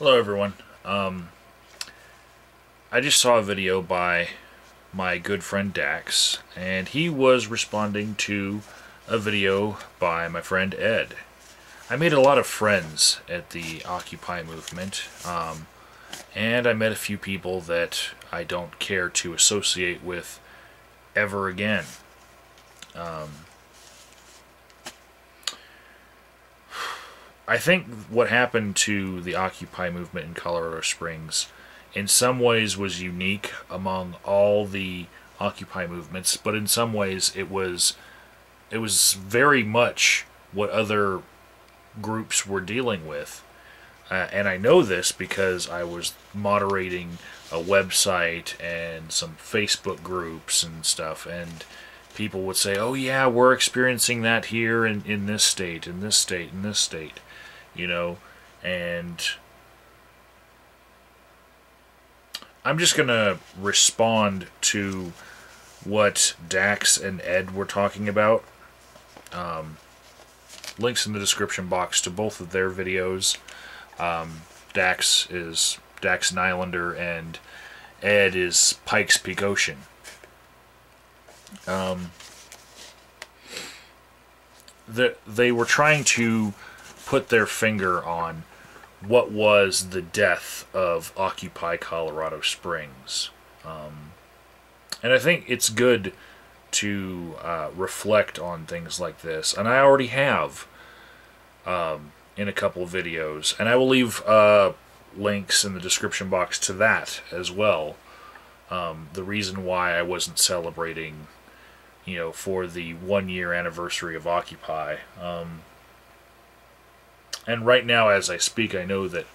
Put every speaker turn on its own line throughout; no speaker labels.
Hello everyone. I just saw a video by my good friend Dax, and he was responding to a video by my friend Ed. I made a lot of friends at the Occupy movement, and I met a few people that I don't care to associate with ever again. I think what happened to the Occupy movement in Colorado Springs in some ways was unique among all the Occupy movements, but in some ways it was very much what other groups were dealing with. And I know this because I was moderating a website and some Facebook groups and stuff, and people would say, "Oh yeah, we're experiencing that here in this state, in this state, in this state," you know, and I'm just gonna respond to what Dax and Ed were talking about. Links in the description box to both of their videos. Dax is DaxonIslander and Ed is PikesPeakOcean. They were trying to put their finger on what was the death of Occupy Colorado Springs. And I think it's good to reflect on things like this. And I already have in a couple of videos. And I will leave links in the description box to that as well. The reason why I wasn't celebrating, for the 1 year anniversary of Occupy. And right now, as I speak, I know that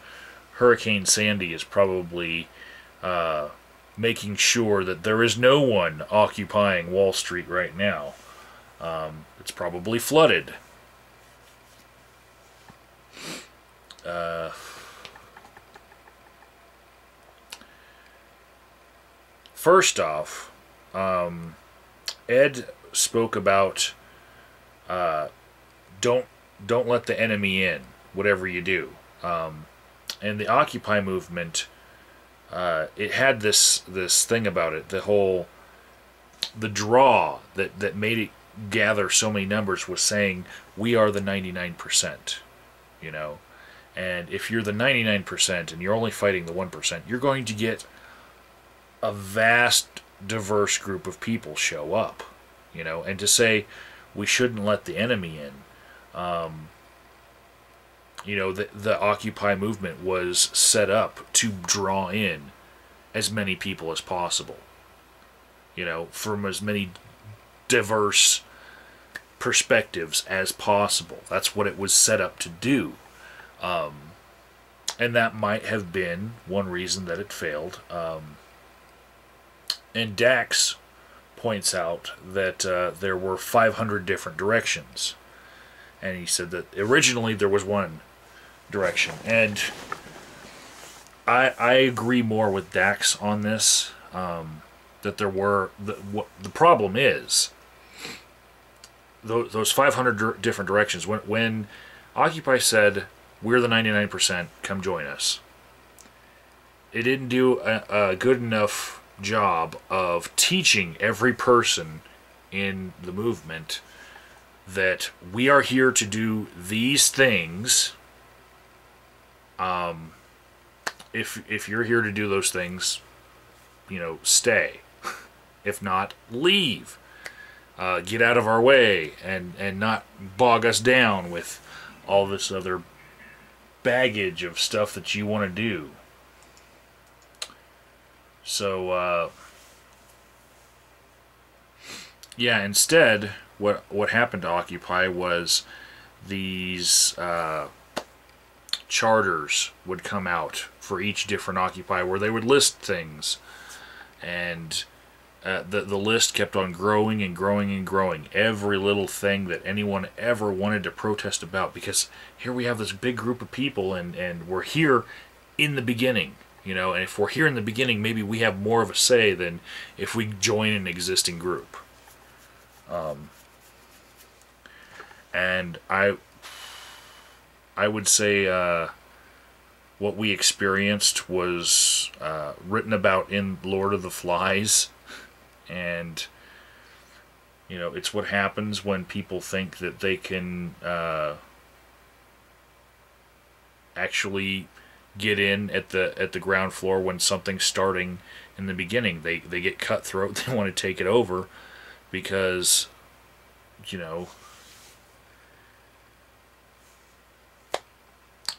Hurricane Sandy is probably making sure that there is no one occupying Wall Street right now. It's probably flooded. First off, Ed spoke about don't let the enemy in, whatever you do. And the Occupy movement, it had this thing about it. The draw that made it gather so many numbers was saying we are the 99%. And if you're the 99% and you're only fighting the 1%, you're going to get a vast, diverse group of people show up. And to say we shouldn't let the enemy in. The Occupy movement was set up to draw in as many people as possible. From as many diverse perspectives as possible. That's what it was set up to do. And that might have been one reason that it failed. And Dax points out that there were 500 different directions. And he said that originally there was one direction. And I agree more with Dax on this. That there were... The problem is, those 500 different directions, when Occupy said, we're the 99%, come join us, it didn't do a good enough job of teaching every person in the movement that we are here to do these things. If you're here to do those things, stay. If not, leave. Get out of our way and not bog us down with all this other baggage of stuff that you want to do. So, yeah, instead, what happened to Occupy was these charters would come out for each different Occupy where they would list things. And the list kept on growing and growing and growing. Every little thing that anyone ever wanted to protest about, because here we have this big group of people and we're here in the beginning. And if we're here in the beginning, maybe we have more of a say than if we join an existing group. And I would say what we experienced was written about in Lord of the Flies, and it's what happens when people think that they can actually get in at the ground floor when something's starting in the beginning. They get cutthroat. They want to take it over because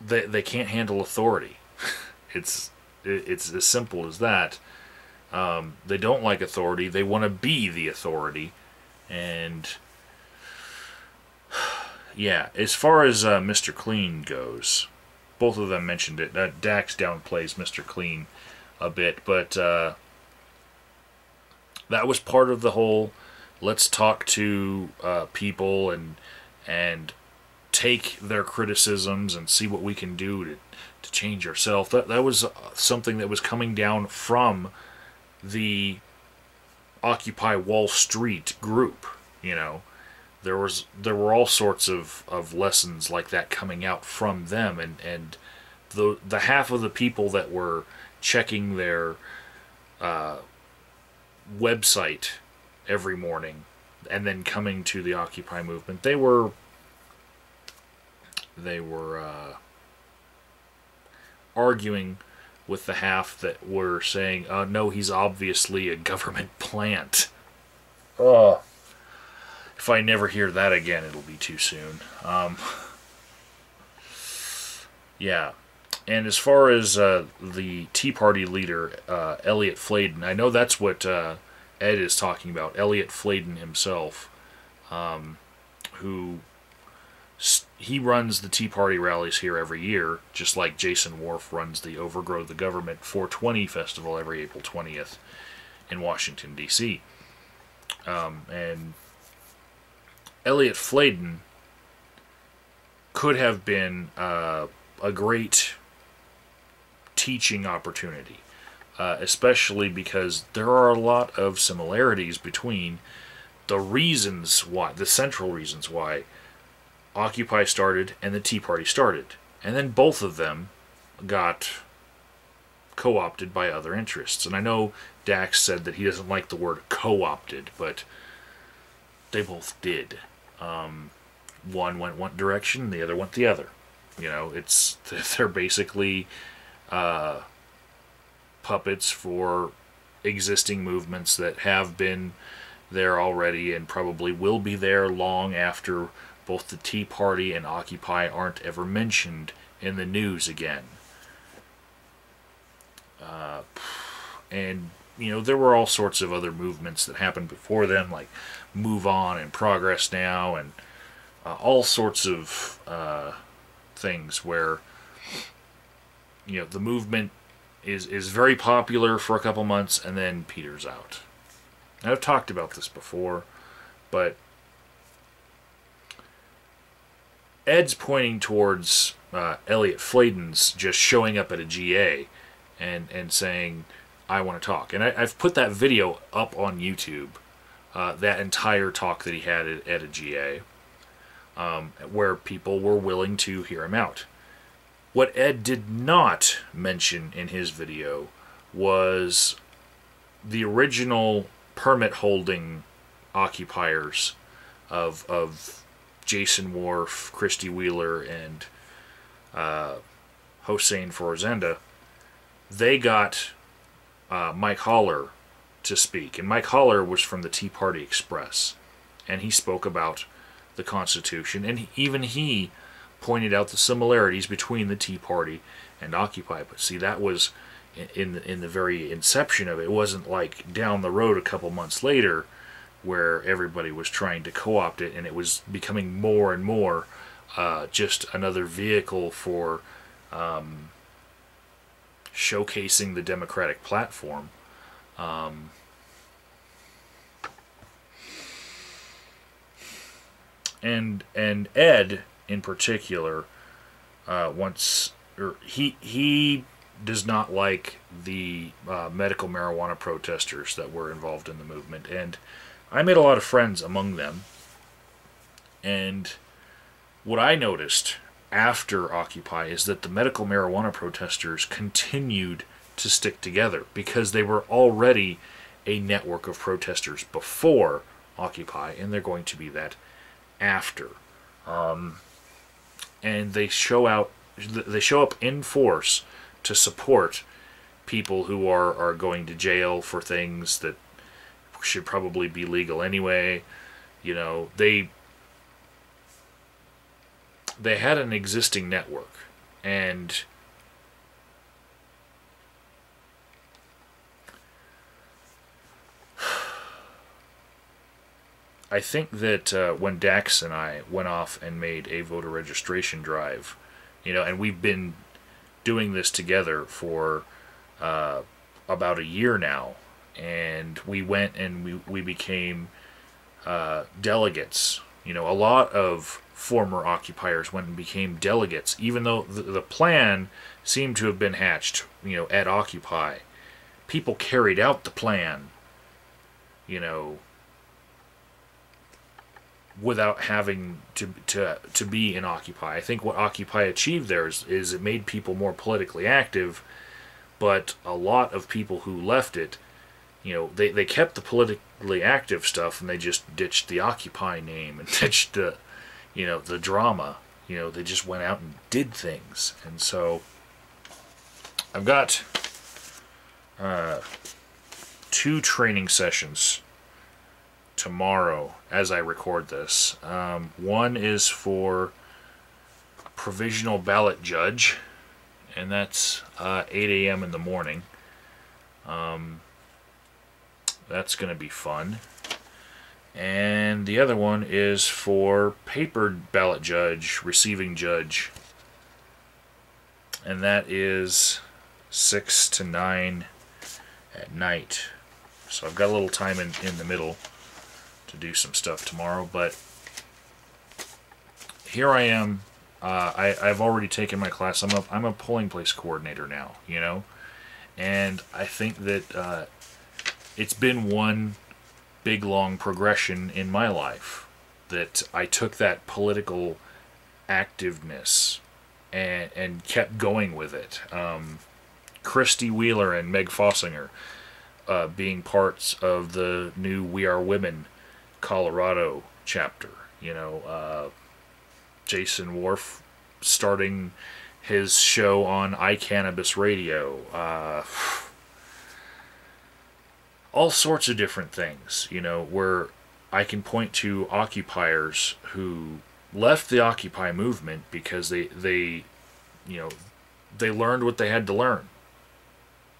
they can't handle authority. It's as simple as that. They don't like authority. They want to be the authority. And yeah, as far as Mr. Clean goes, both of them mentioned it. Dax downplays Mr. Clean a bit, but that was part of the whole let's talk to people and take their criticisms and see what we can do to change ourselves. That was something that was coming down from the Occupy Wall Street group. There were all sorts of lessons like that coming out from them, and the half of the people that were checking their website every morning and then coming to the Occupy movement, they were arguing with the half that were saying, no, he's obviously a government plant. If I never hear that again, it'll be too soon. Yeah. And as far as the Tea Party leader, Elliot Fladen, I know that's what Ed is talking about. Elliot Fladen himself, who he runs the Tea Party rallies here every year, just like Jason Wharf runs the Overgrow the Government 420 festival every April 20th in Washington, D.C. And Elliot Fladen could have been a great teaching opportunity, especially because there are a lot of similarities between the central reasons why Occupy started and the Tea Party started. And then both of them got co-opted by other interests. And I know Dax said that he doesn't like the word co-opted, but they both did. One went one direction, the other went the other. They're basically puppets for existing movements that have been there already and probably will be there long after both the Tea Party and Occupy aren't ever mentioned in the news again. And there were all sorts of other movements that happened before them, like Move On and Progress Now, and all sorts of things where the movement is very popular for a couple months and then peters out. Now, I've talked about this before, but Ed's pointing towards Elliot Fladen's just showing up at a GA and saying, I want to talk. And I've put that video up on YouTube, that entire talk that he had at a GA, where people were willing to hear him out. What Ed did not mention in his video was the original permit-holding occupiers of Jason Wharf, Christy Wheeler, and Hossein Forzenda. They got Mike Haller to speak. And Mike Haller was from the Tea Party Express. And he spoke about the Constitution. And even he pointed out the similarities between the Tea Party and Occupy. But see, that was in the very inception of it. It wasn't like down the road a couple months later where everybody was trying to co-opt it, and it was becoming more and more just another vehicle for showcasing the Democratic platform. And Ed in particular he does not like the medical marijuana protesters that were involved in the movement, and I made a lot of friends among them. And what I noticed after Occupy is that the medical marijuana protesters continued to stick together because they were already a network of protesters before Occupy, and they're going to be that after. And they show up in force to support people who are going to jail for things that should probably be legal anyway. You know, they had an existing network, and I think that when Dax and I went off and made a voter registration drive, you know, and we've been doing this together for about a year now, and we went and we became delegates. You know, a lot of former occupiers went and became delegates, even though the plan seemed to have been hatched, you know, at Occupy. People carried out the plan, you know, without having to be in Occupy. I think what Occupy achieved there is it made people more politically active, but a lot of people who left it, you know, they kept the politically active stuff, and they just ditched the Occupy name and ditched the, you know, the drama. You know, they just went out and did things. And so I've got 2 training sessions tomorrow as I record this. One is for provisional ballot judge, and that's 8 a.m. in the morning. That's going to be fun. And the other one is for papered ballot judge, receiving judge, and that is 6 to 9 at night. So I've got a little time in the middle to do some stuff tomorrow, but here I am. I've already taken my class. I'm a polling place coordinator now, you know, and I think that it's been one big long progression in my life that I took that political activeness and kept going with it. Christy Wheeler and Meg Fossinger being parts of the new We Are Women Colorado chapter. You know, Jason Wharf starting his show on iCannabis Radio. All sorts of different things, you know, where I can point to occupiers who left the Occupy movement because they you know, they learned what they had to learn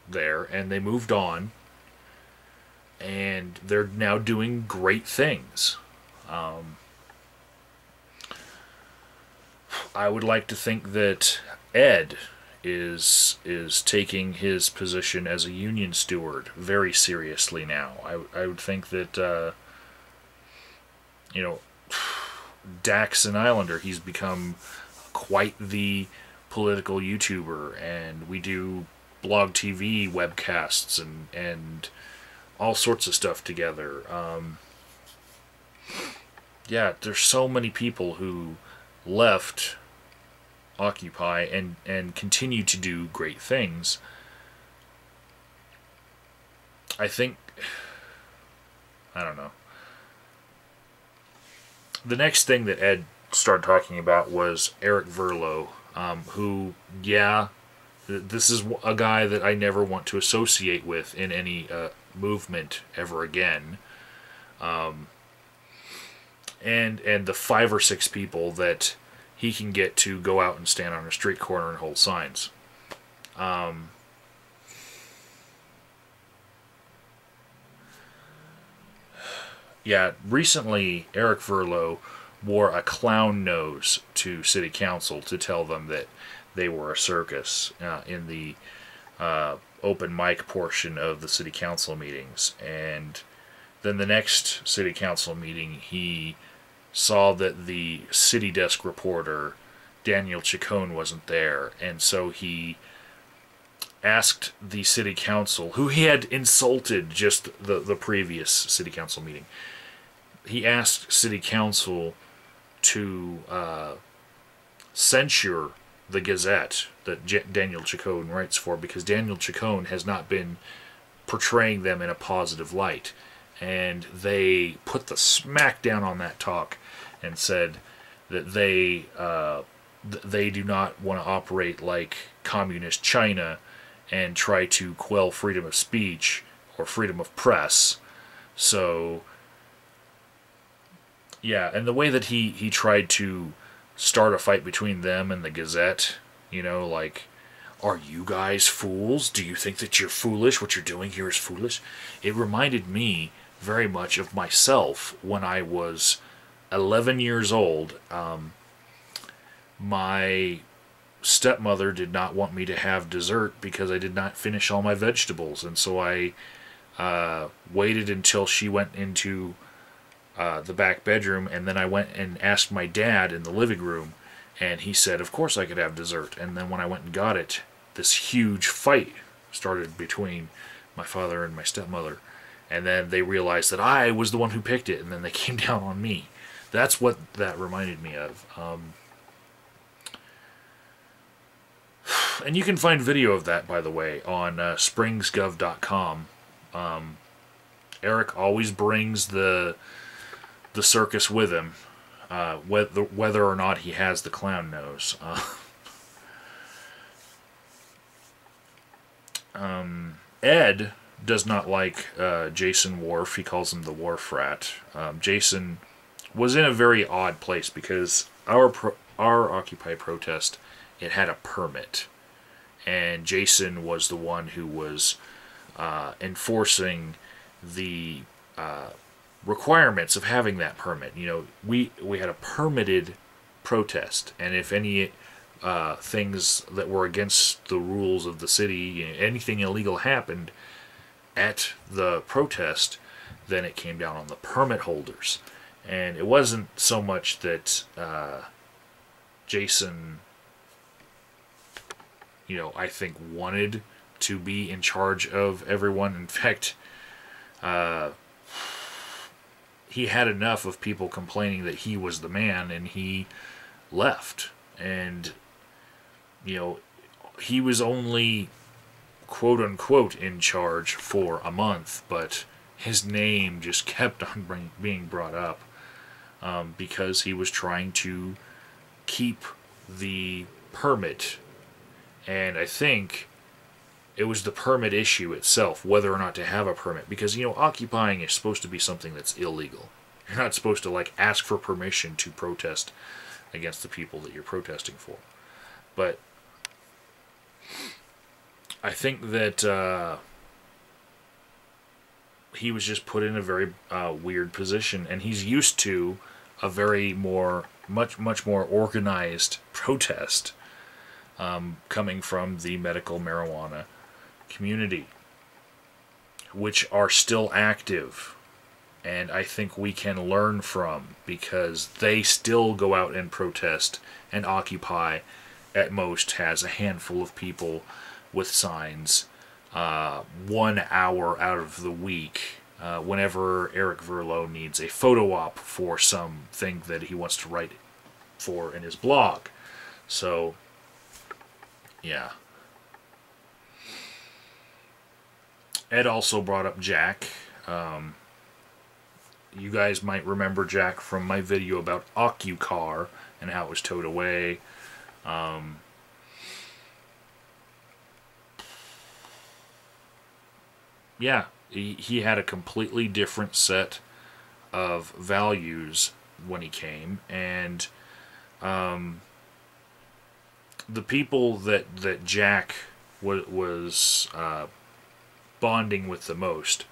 there, and they moved on, and they're now doing great things. I would like to think that Ed is taking his position as a union steward very seriously now. I would think that you know, DaxonIslander, he's become quite the political YouTuber, and we do blog TV webcasts and all sorts of stuff together. Yeah, there's so many people who left Occupy and continue to do great things. I think, I don't know. The next thing that Ed started talking about was Eric Verlo, who, yeah, this is a guy that I never want to associate with in any movement ever again. And the 5 or 6 people that he can get to go out and stand on a street corner and hold signs. Yeah, recently Eric Verlo wore a clown nose to city council to tell them that they were a circus in the open mic portion of the city council meetings. And then the next city council meeting, he saw that the city desk reporter, Daniel Chacon, wasn't there, and so he asked the city council, who he had insulted just the previous city council meeting, he asked city council to censure the Gazette that Daniel Chacon writes for, because Daniel Chacon has not been portraying them in a positive light. And they put the smack down on that talk and said that they do not want to operate like communist China and try to quell freedom of speech or freedom of press. So, yeah, and the way that he tried to start a fight between them and the Gazette, you know, like, are you guys fools? Do you think that you're foolish? What you're doing here is foolish? It reminded me very much of myself when I was 11 years old. My stepmother did not want me to have dessert because I did not finish all my vegetables, and so I waited until she went into the back bedroom, and then I went and asked my dad in the living room, and he said of course I could have dessert. And then when I went and got it, this huge fight started between my father and my stepmother, and then they realized that I was the one who picked it, and then they came down on me. That's what that reminded me of. And you can find video of that, by the way, on springsgov.com. Eric always brings the circus with him, whether or not he has the clown nose. Ed does not like Jason Wharf. He calls him the Wharf Rat. Jason was in a very odd place because our Occupy protest, it had a permit, and Jason was the one who was enforcing the requirements of having that permit. You know, we had a permitted protest, and if any things that were against the rules of the city, anything illegal happened at the protest, then it came down on the permit holders. And it wasn't so much that Jason, you know, I think wanted to be in charge of everyone. In fact, he had enough of people complaining that he was the man, and he left. And, you know, he was only quote-unquote in charge for a month, but his name just kept on being brought up because he was trying to keep the permit. And I think it was the permit issue itself, whether or not to have a permit, because, you know, occupying is supposed to be something that's illegal. You're not supposed to, like, ask for permission to protest against the people that you're protesting for. But I think that he was just put in a very weird position, and he's used to a very much more organized protest coming from the medical marijuana community, which are still active, and I think we can learn from, because they still go out and protest, and Occupy at most has a handful of people with signs 1 hour out of the week whenever Eric Verlo needs a photo op for something that he wants to write for in his blog. So, yeah. Ed also brought up Jack. You guys might remember Jack from my video about OccuCar and how it was towed away. Yeah, he had a completely different set of values when he came, and the people that Jack was bonding with the most,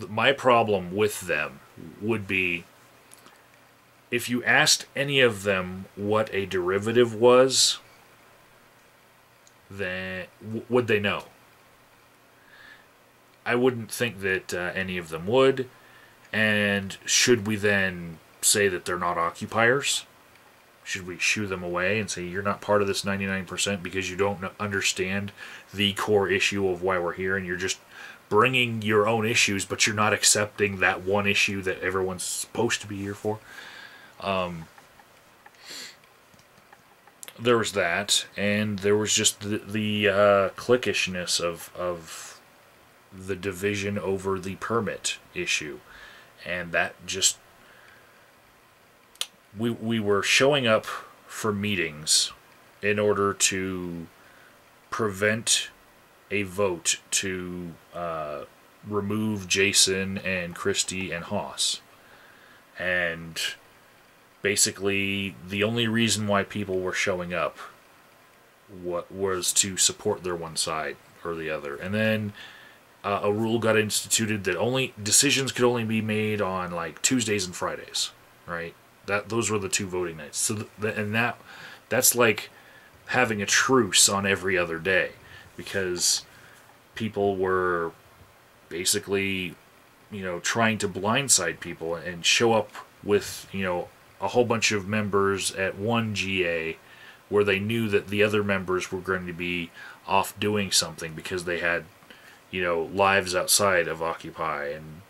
my problem with them would be if you asked any of them what a derivative was, then would they know? I wouldn't think that any of them would. And should we then say that they're not occupiers? Should we shoo them away and say you're not part of this 99% because you don't understand the core issue of why we're here, and you're just bringing your own issues, but you're not accepting that one issue that everyone's supposed to be here for? there was that, and there was just the cliquishness of the division over the permit issue, and that just we were showing up for meetings in order to prevent a vote to remove Jason and Christy and Haas. And basically, the only reason why people were showing up was to support their one side or the other. And then a rule got instituted that only decisions could only be made on like Tuesdays and Fridays, right? Those were the two voting nights. So that's like having a truce on every other day, because people were basically, trying to blindside people and show up with, a whole bunch of members at one GA where they knew that the other members were going to be off doing something because they had, lives outside of Occupy, and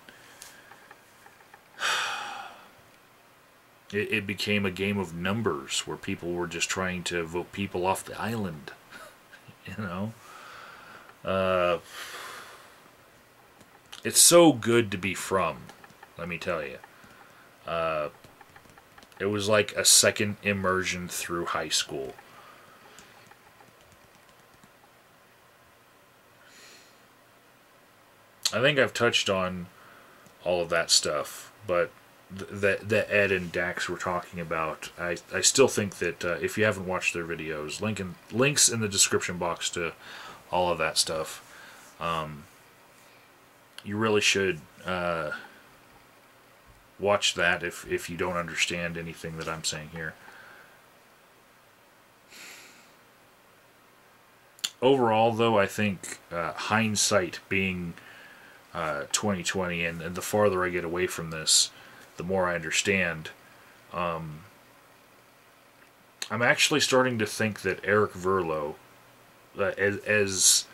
it became a game of numbers where people were just trying to vote people off the island, It's so good to be from, let me tell you. It was like a second immersion through high school. I think I've touched on all of that stuff, but that Ed and Dax were talking about, I still think that if you haven't watched their videos, links in the description box to all of that stuff. You really should watch that if you don't understand anything that I'm saying here. Overall, though, I think hindsight being 2020, and the farther I get away from this, the more I understand. I'm actually starting to think that Eric Verlo, as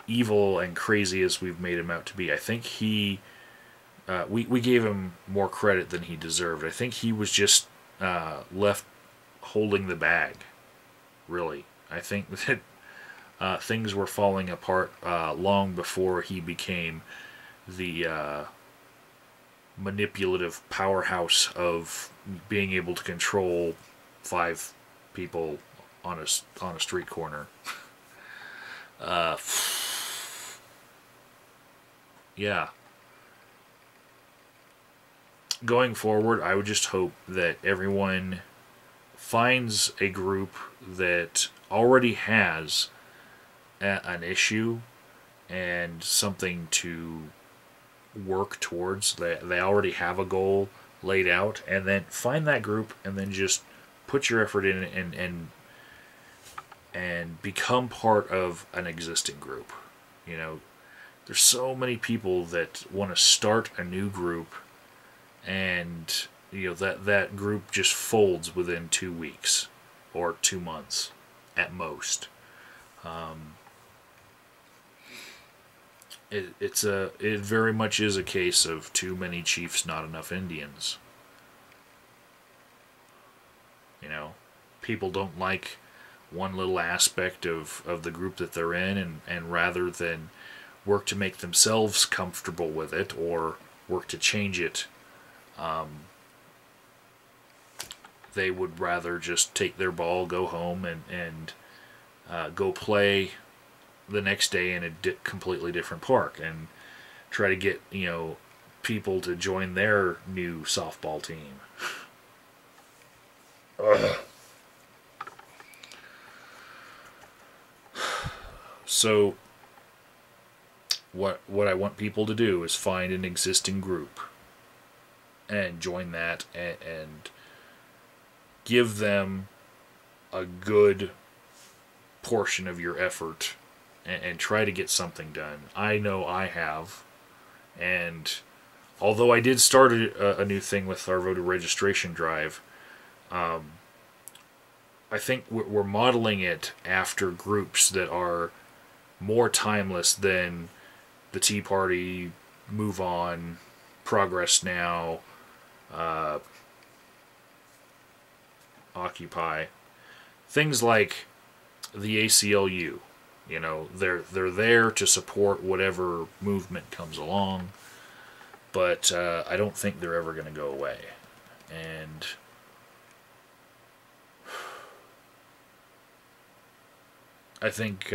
evil and crazy as we've made him out to be, I think we gave him more credit than he deserved. I think he was just left holding the bag, really. I think that things were falling apart long before he became the manipulative powerhouse of being able to control 5 people on a street corner. Yeah. Going forward, I would just hope that everyone finds a group that already has an issue and something to work towards. They already have a goal laid out, and then find that group and then just put your effort in it and become part of an existing group. There's so many people that want to start a new group, and that group just folds within 2 weeks or 2 months at most. It very much is a case of too many chiefs, not enough Indians. People don't like one little aspect of the group that they're in, and rather than work to make themselves comfortable with it or work to change it, they would rather just take their ball, go home, and go play the next day in a completely different park and try to get people to join their new softball team. So what I want people to do is find an existing group and join that, and give them a good portion of your effort and try to get something done. I know I have, and although I did start a new thing with our voter registration drive, I think we're modeling it after groups that are more timeless than the Tea Party, Move On, Progress Now, Occupy. things like the ACLU. You know, they're there to support whatever movement comes along, but I don't think they're ever going to go away. And I think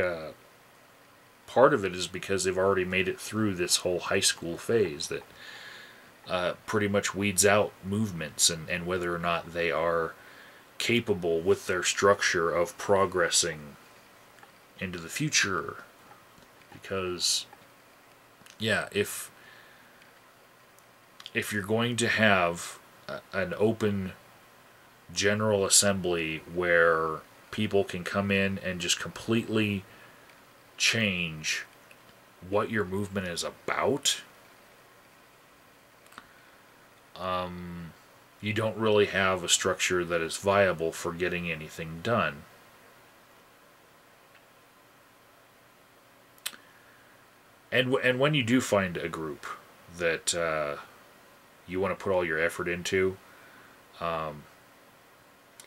part of it is because they've already made it through this whole high school phase that pretty much weeds out movements and whether or not they are capable with their structure of progressing into the future. Because, yeah, if you're going to have an open general assembly where people can come in and just completely change what your movement is about, you don't really have a structure that is viable for getting anything done. And when you do find a group that you want to put all your effort into,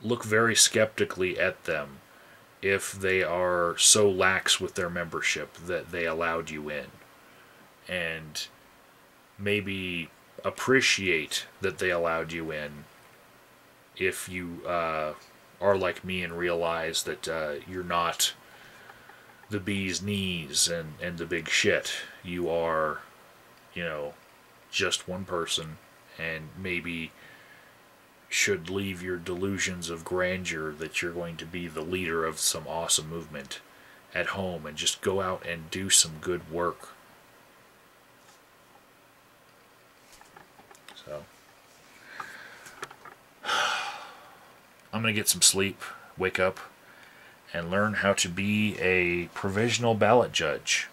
look very skeptically at them if they are so lax with their membership that they allowed you in. And maybe appreciate that they allowed you in if you are like me and realize that you're not the bee's knees and the big shit. You are, you know, just one person, and maybe should leave your delusions of grandeur that you're going to be the leader of some awesome movement at home and just go out and do some good work. So I'm going to get some sleep, wake up, and learn how to be a provisional ballot judge.